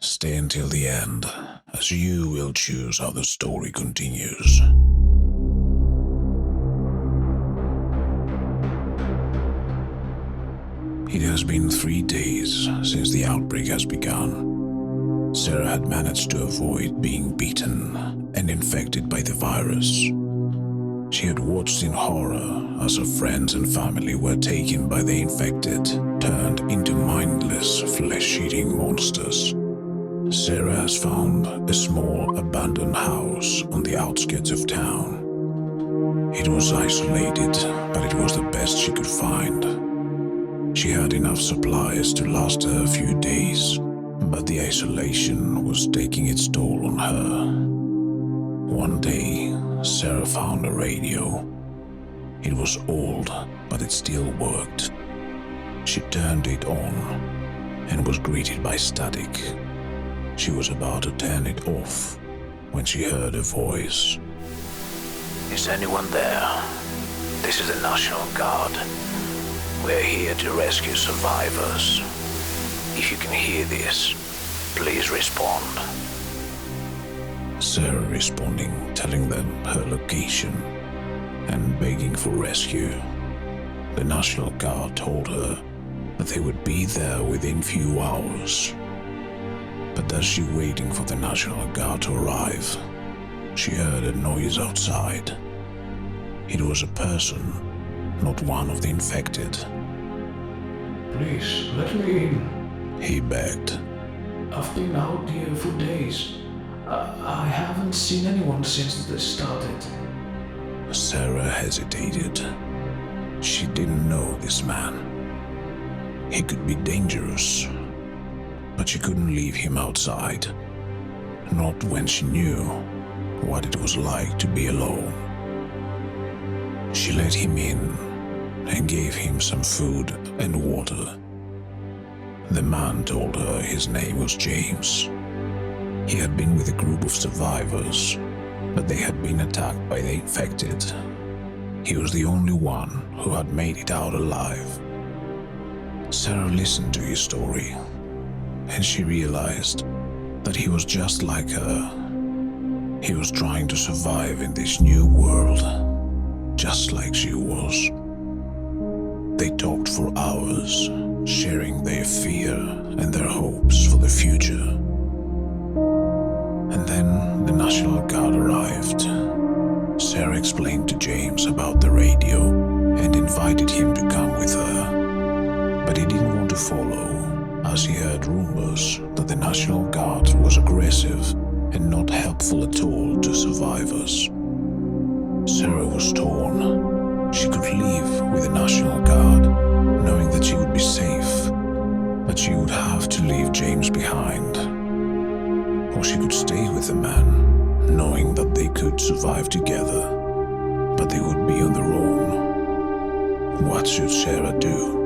Stay until the end, as you will choose how the story continues. It has been 3 days since the outbreak has begun. Sarah had managed to avoid being beaten and infected by the virus. She had watched in horror as her friends and family were taken by the infected, turned into mindless, flesh-eating monsters. Sarah has found a small abandoned house on the outskirts of town. It was isolated, but it was the best she could find. She had enough supplies to last her a few days, but the isolation was taking its toll on her. One day, Sarah found a radio. It was old, but it still worked. She turned it on and was greeted by static. She was about to turn it off when she heard a voice. Is anyone there? This is the National Guard. We're here to rescue survivors. If you can hear this, please respond. Sarah responding, telling them her location and begging for rescue. The National Guard told her that they would be there within few hours. But as she waiting for the National Guard to arrive, she heard a noise outside. It was a person, not one of the infected. Please, let me in. He begged. I've been out here for days. I haven't seen anyone since this started. Sarah hesitated. She didn't know this man. He could be dangerous, but she couldn't leave him outside. Not when she knew what it was like to be alone. She let him in and gave him some food and water. The man told her his name was James. He had been with a group of survivors, but they had been attacked by the infected. He was the only one who had made it out alive. Sarah listened to his story, and she realized that he was just like her. He was trying to survive in this new world, just like she was. They talked for hours, sharing their fear and their hopes for the future. And then the National Guard arrived. Sarah explained to James about the radio and invited him to come with her. But he didn't want to follow, as he heard rumors that the National Guard was aggressive and not helpful at all to survivors. Sarah was torn. She could leave with the National Guard, knowing that she would be safe, but she would have to leave James behind. Or she could stay with the man, knowing that they could survive together, but they would be on their own. What should Sarah do?